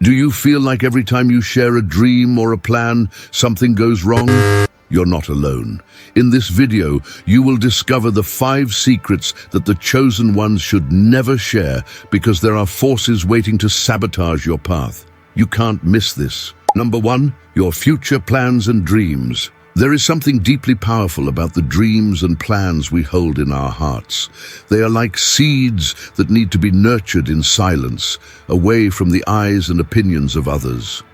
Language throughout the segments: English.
Do you feel like every time you share a dream or a plan, something goes wrong? You're not alone. In this video, you will discover the 5 secrets that the chosen ones should never share because there are forces waiting to sabotage your path. You can't miss this. Number 1, your future plans and dreams. There is something deeply powerful about the dreams and plans we hold in our hearts. They are like seeds that need to be nurtured in silence, away from the eyes and opinions of others.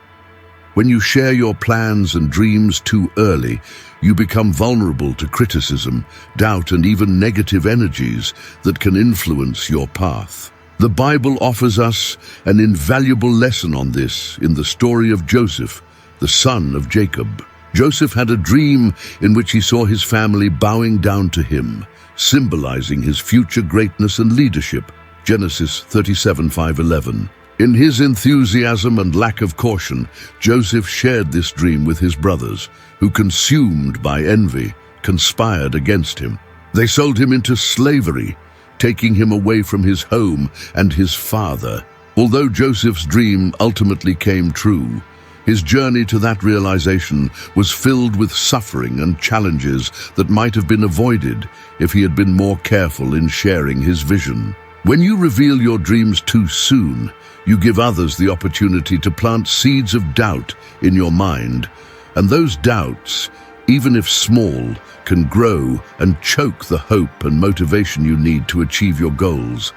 When you share your plans and dreams too early, you become vulnerable to criticism, doubt, and even negative energies that can influence your path. The Bible offers us an invaluable lesson on this in the story of Joseph, the son of Jacob. Joseph had a dream in which he saw his family bowing down to him, symbolizing his future greatness and leadership. Genesis 37:5-11. In his enthusiasm and lack of caution, Joseph shared this dream with his brothers, who, consumed by envy, conspired against him. They sold him into slavery, taking him away from his home and his father. Although Joseph's dream ultimately came true, his journey to that realization was filled with suffering and challenges that might have been avoided if he had been more careful in sharing his vision. When you reveal your dreams too soon, you give others the opportunity to plant seeds of doubt in your mind, and those doubts, even if small, can grow and choke the hope and motivation you need to achieve your goals.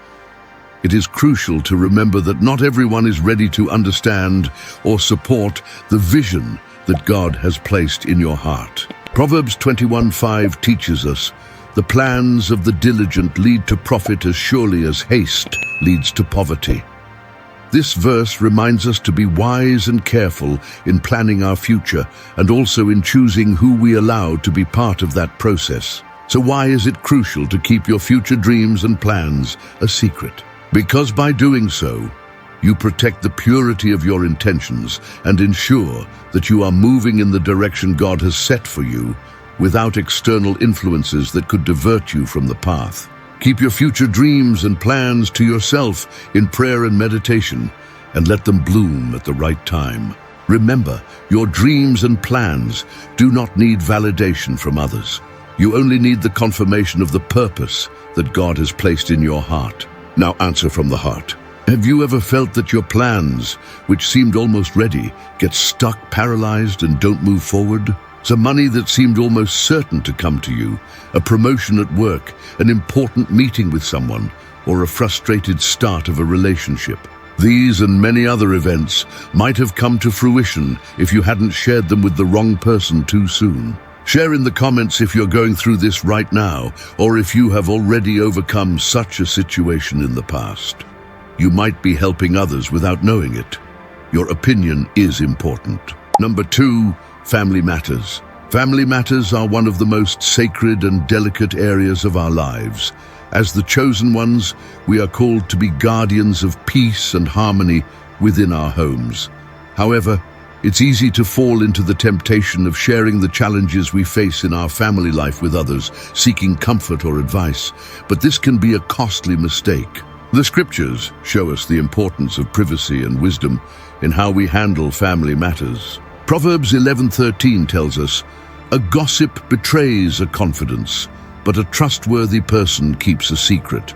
It is crucial to remember that not everyone is ready to understand or support the vision that God has placed in your heart. Proverbs 21:5 teaches us, "The plans of the diligent lead to profit as surely as haste leads to poverty." This verse reminds us to be wise and careful in planning our future and also in choosing who we allow to be part of that process. So why is it crucial to keep your future dreams and plans a secret? Because by doing so, you protect the purity of your intentions and ensure that you are moving in the direction God has set for you without external influences that could divert you from the path. Keep your future dreams and plans to yourself in prayer and meditation, and let them bloom at the right time. Remember, your dreams and plans do not need validation from others. You only need the confirmation of the purpose that God has placed in your heart. Now answer from the heart. Have you ever felt that your plans, which seemed almost ready, get stuck, paralyzed, and don't move forward? Some money that seemed almost certain to come to you, a promotion at work, an important meeting with someone, or a frustrated start of a relationship. These and many other events might have come to fruition if you hadn't shared them with the wrong person too soon. Share in the comments if you're going through this right now, or if you have already overcome such a situation in the past. You might be helping others without knowing it. Your opinion is important. Number 2, family matters. Family matters are one of the most sacred and delicate areas of our lives. As the chosen ones, we are called to be guardians of peace and harmony within our homes. However, it's easy to fall into the temptation of sharing the challenges we face in our family life with others, seeking comfort or advice, but this can be a costly mistake. The scriptures show us the importance of privacy and wisdom in how we handle family matters. Proverbs 11:13 tells us, "A gossip betrays a confidence, but a trustworthy person keeps a secret."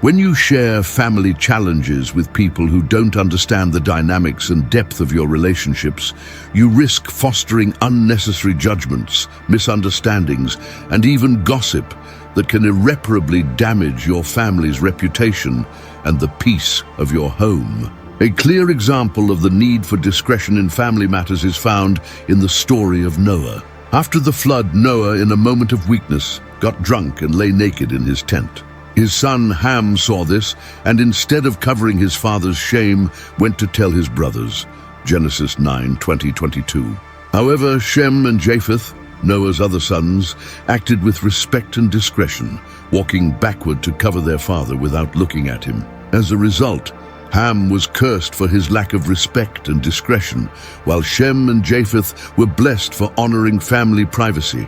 When you share family challenges with people who don't understand the dynamics and depth of your relationships, you risk fostering unnecessary judgments, misunderstandings, and even gossip that can irreparably damage your family's reputation and the peace of your home. A clear example of the need for discretion in family matters is found in the story of Noah. After the flood, Noah, in a moment of weakness, got drunk and lay naked in his tent. His son Ham saw this, and instead of covering his father's shame, went to tell his brothers. Genesis 9:20-22. However, Shem and Japheth, Noah's other sons, acted with respect and discretion, walking backward to cover their father without looking at him. As a result, Ham was cursed for his lack of respect and discretion, while Shem and Japheth were blessed for honoring family privacy.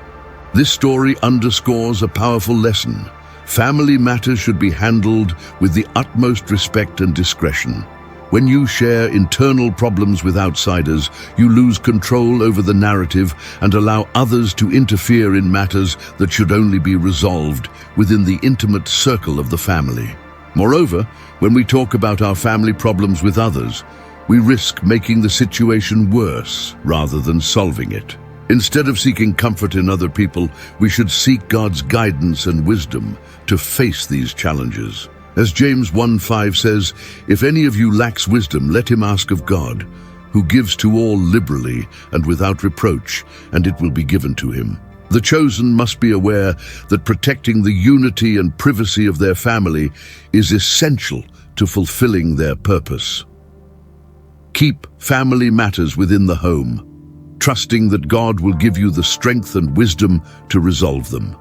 This story underscores a powerful lesson. Family matters should be handled with the utmost respect and discretion. When you share internal problems with outsiders, you lose control over the narrative and allow others to interfere in matters that should only be resolved within the intimate circle of the family. Moreover, when we talk about our family problems with others, we risk making the situation worse rather than solving it. Instead of seeking comfort in other people, we should seek God's guidance and wisdom to face these challenges. As James 1:5 says, "If any of you lacks wisdom, let him ask of God, who gives to all liberally and without reproach, and it will be given to him." The chosen must be aware that protecting the unity and privacy of their family is essential to fulfilling their purpose. Keep family matters within the home, trusting that God will give you the strength and wisdom to resolve them.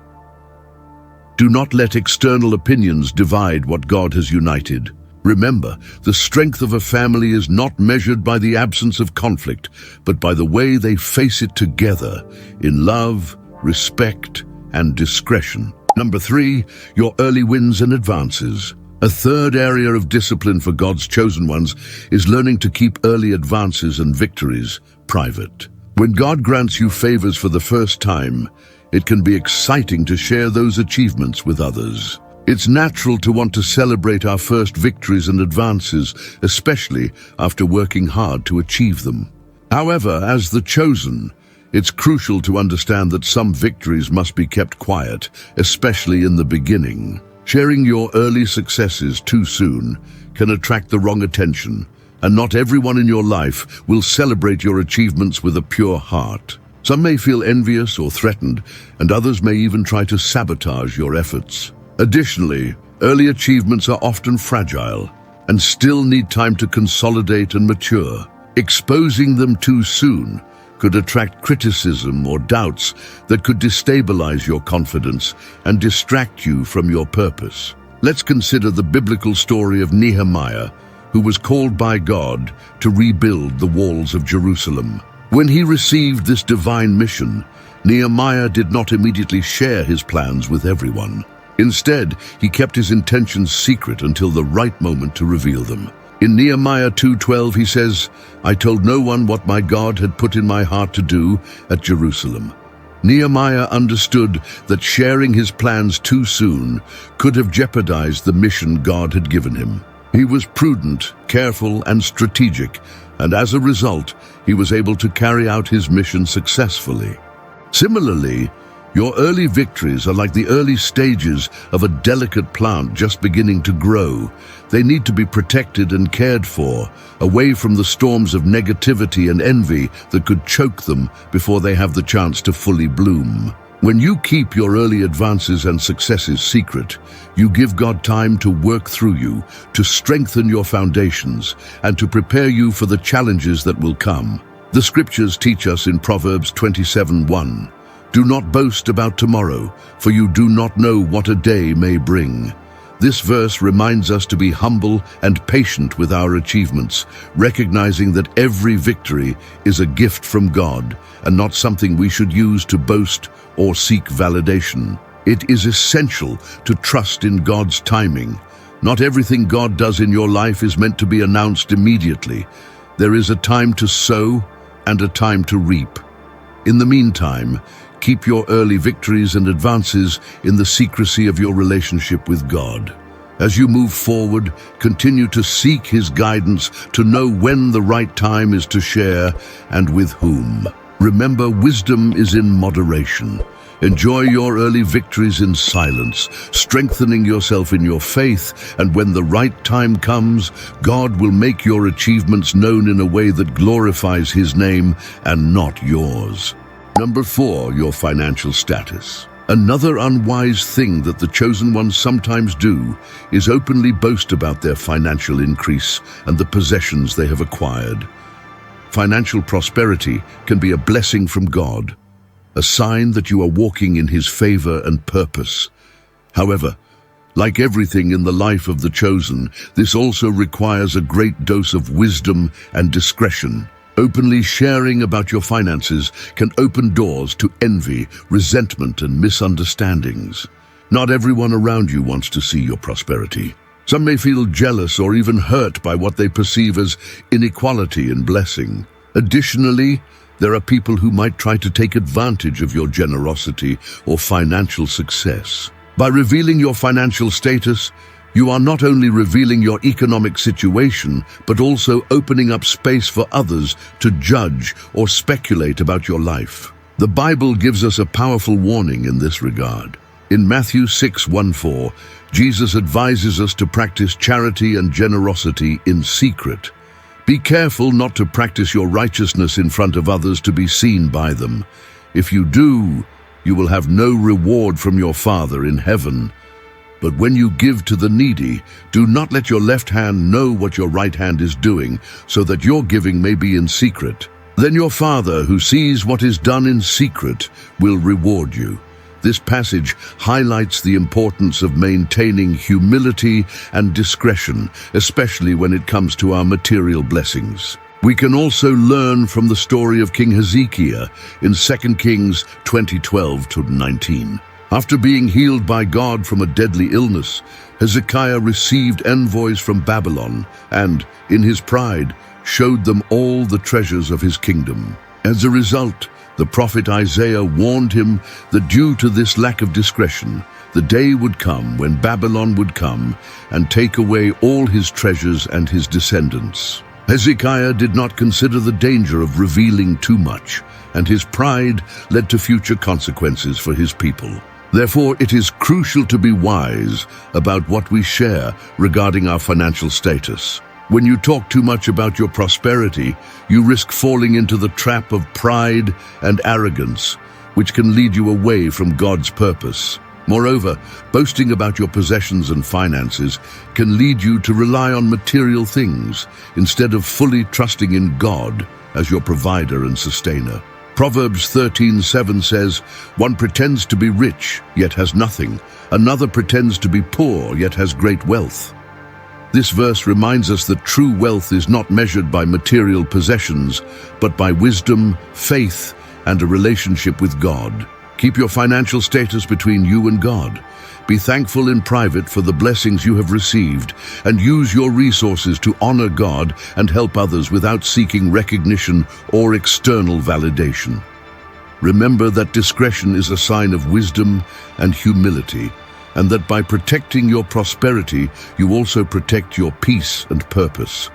Do not let external opinions divide what God has united. Remember, the strength of a family is not measured by the absence of conflict, but by the way they face it together in love, respect, and discretion. Number 3, your early wins and advances. A third area of discipline for God's chosen ones is learning to keep early advances and victories private. When God grants you favors for the first time, it can be exciting to share those achievements with others. It's natural to want to celebrate our first victories and advances, especially after working hard to achieve them. However, as the chosen, it's crucial to understand that some victories must be kept quiet, especially in the beginning. Sharing your early successes too soon can attract the wrong attention, and not everyone in your life will celebrate your achievements with a pure heart. Some may feel envious or threatened, and others may even try to sabotage your efforts. Additionally, early achievements are often fragile and still need time to consolidate and mature. Exposing them too soon could attract criticism or doubts that could destabilize your confidence and distract you from your purpose. Let's consider the biblical story of Nehemiah, who was called by God to rebuild the walls of Jerusalem. When he received this divine mission, Nehemiah did not immediately share his plans with everyone. Instead, he kept his intentions secret until the right moment to reveal them. In Nehemiah 2:12, he says, "I told no one what my God had put in my heart to do at Jerusalem." Nehemiah understood that sharing his plans too soon could have jeopardized the mission God had given him. He was prudent, careful, and strategic, and as a result, he was able to carry out his mission successfully. Similarly, your early victories are like the early stages of a delicate plant just beginning to grow. They need to be protected and cared for, away from the storms of negativity and envy that could choke them before they have the chance to fully bloom. When you keep your early advances and successes secret, you give God time to work through you, to strengthen your foundations, and to prepare you for the challenges that will come. The scriptures teach us in Proverbs 27:1, "Do not boast about tomorrow, for you do not know what a day may bring." This verse reminds us to be humble and patient with our achievements, recognizing that every victory is a gift from God and not something we should use to boast or seek validation. It is essential to trust in God's timing. Not everything God does in your life is meant to be announced immediately. There is a time to sow and a time to reap. In the meantime, keep your early victories and advances in the secrecy of your relationship with God. As you move forward, continue to seek His guidance to know when the right time is to share and with whom. Remember, wisdom is in moderation. Enjoy your early victories in silence, strengthening yourself in your faith, and when the right time comes, God will make your achievements known in a way that glorifies His name and not yours. Number 4, your financial status. Another unwise thing that the chosen ones sometimes do is openly boast about their financial increase and the possessions they have acquired. Financial prosperity can be a blessing from God, a sign that you are walking in His favor and purpose. However, like everything in the life of the chosen, this also requires a great dose of wisdom and discretion. Openly sharing about your finances can open doors to envy, resentment, and misunderstandings. Not everyone around you wants to see your prosperity. Some may feel jealous or even hurt by what they perceive as inequality in blessing. Additionally, there are people who might try to take advantage of your generosity or financial success. By revealing your financial status, you are not only revealing your economic situation, but also opening up space for others to judge or speculate about your life. The Bible gives us a powerful warning in this regard. In Matthew 6:14, Jesus advises us to practice charity and generosity in secret. Be careful not to practice your righteousness in front of others to be seen by them. If you do, you will have no reward from your Father in heaven. But when you give to the needy, do not let your left hand know what your right hand is doing, so that your giving may be in secret. Then your Father, who sees what is done in secret, will reward you. This passage highlights the importance of maintaining humility and discretion, especially when it comes to our material blessings. We can also learn from the story of King Hezekiah in 2 Kings 20:12-19. After being healed by God from a deadly illness, Hezekiah received envoys from Babylon and, in his pride, showed them all the treasures of his kingdom. As a result, the prophet Isaiah warned him that due to this lack of discretion, the day would come when Babylon would come and take away all his treasures and his descendants. Hezekiah did not consider the danger of revealing too much, and his pride led to future consequences for his people. Therefore, it is crucial to be wise about what we share regarding our financial status. When you talk too much about your prosperity, you risk falling into the trap of pride and arrogance, which can lead you away from God's purpose. Moreover, boasting about your possessions and finances can lead you to rely on material things instead of fully trusting in God as your provider and sustainer. Proverbs 13:7 says, "One pretends to be rich, yet has nothing. Another pretends to be poor, yet has great wealth." This verse reminds us that true wealth is not measured by material possessions, but by wisdom, faith, and a relationship with God. Keep your financial status between you and God. Be thankful in private for the blessings you have received, and use your resources to honor God and help others without seeking recognition or external validation. Remember that discretion is a sign of wisdom and humility, and that by protecting your prosperity, you also protect your peace and purpose.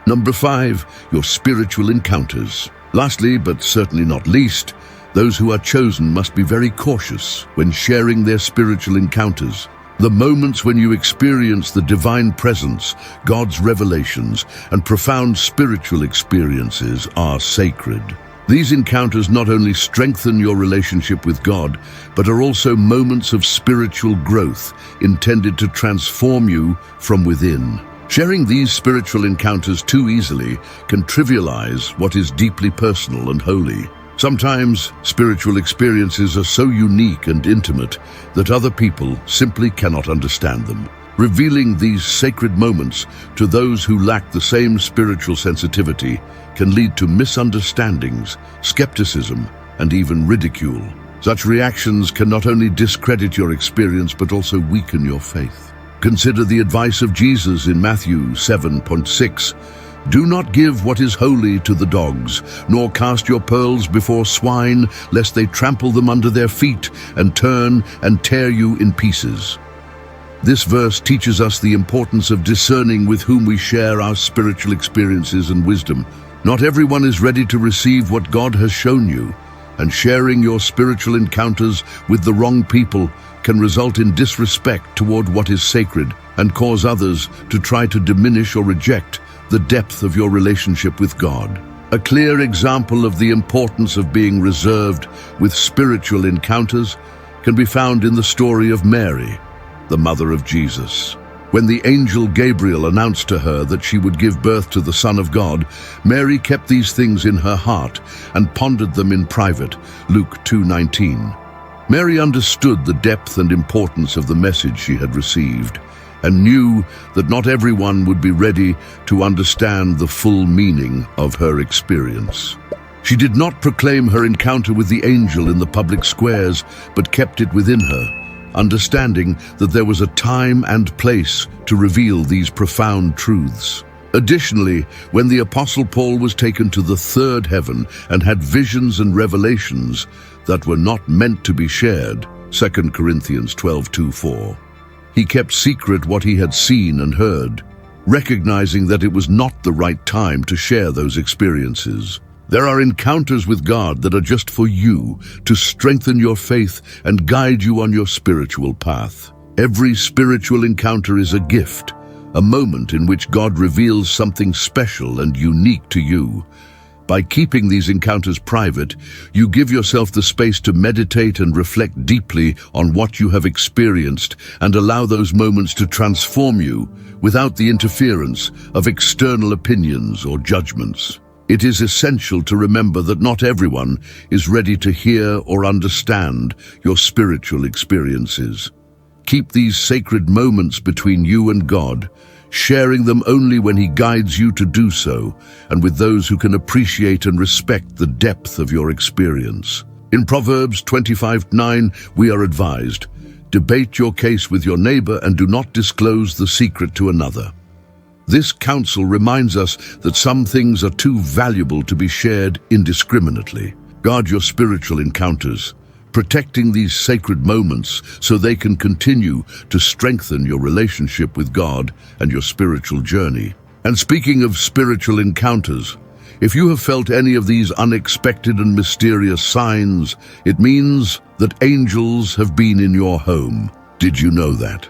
Number 5, your spiritual encounters. Lastly, but certainly not least, those who are chosen must be very cautious when sharing their spiritual encounters. The moments when you experience the divine presence, God's revelations, and profound spiritual experiences are sacred. These encounters not only strengthen your relationship with God, but are also moments of spiritual growth intended to transform you from within. Sharing these spiritual encounters too easily can trivialize what is deeply personal and holy. Sometimes spiritual experiences are so unique and intimate that other people simply cannot understand them. Revealing these sacred moments to those who lack the same spiritual sensitivity can lead to misunderstandings, skepticism, and even ridicule. Such reactions can not only discredit your experience but also weaken your faith. Consider the advice of Jesus in Matthew 7:6. "Do not give what is holy to the dogs, nor cast your pearls before swine, lest they trample them under their feet and turn and tear you in pieces." This verse teaches us the importance of discerning with whom we share our spiritual experiences and wisdom. Not everyone is ready to receive what God has shown you, and sharing your spiritual encounters with the wrong people can result in disrespect toward what is sacred and cause others to try to diminish or reject the depth of your relationship with God. A clear example of the importance of being reserved with spiritual encounters can be found in the story of Mary, the mother of Jesus. When the angel Gabriel announced to her that she would give birth to the Son of God, Mary kept these things in her heart and pondered them in private, Luke 2:19. Mary understood the depth and importance of the message she had received, and knew that not everyone would be ready to understand the full meaning of her experience. She did not proclaim her encounter with the angel in the public squares, but kept it within her, understanding that there was a time and place to reveal these profound truths. Additionally, when the Apostle Paul was taken to the third heaven and had visions and revelations that were not meant to be shared, 2 Corinthians 12:2-4, he kept secret what he had seen and heard, recognizing that it was not the right time to share those experiences. There are encounters with God that are just for you, to strengthen your faith and guide you on your spiritual path. Every spiritual encounter is a gift, a moment in which God reveals something special and unique to you. By keeping these encounters private, you give yourself the space to meditate and reflect deeply on what you have experienced and allow those moments to transform you without the interference of external opinions or judgments. It is essential to remember that not everyone is ready to hear or understand your spiritual experiences. Keep these sacred moments between you and God, sharing them only when He guides you to do so, and with those who can appreciate and respect the depth of your experience. In Proverbs 25:9, we are advised, "Debate your case with your neighbor and do not disclose the secret to another." This counsel reminds us that some things are too valuable to be shared indiscriminately. Guard your spiritual encounters, protecting these sacred moments so they can continue to strengthen your relationship with God and your spiritual journey. And speaking of spiritual encounters, if you have felt any of these unexpected and mysterious signs, it means that angels have been in your home. Did you know that?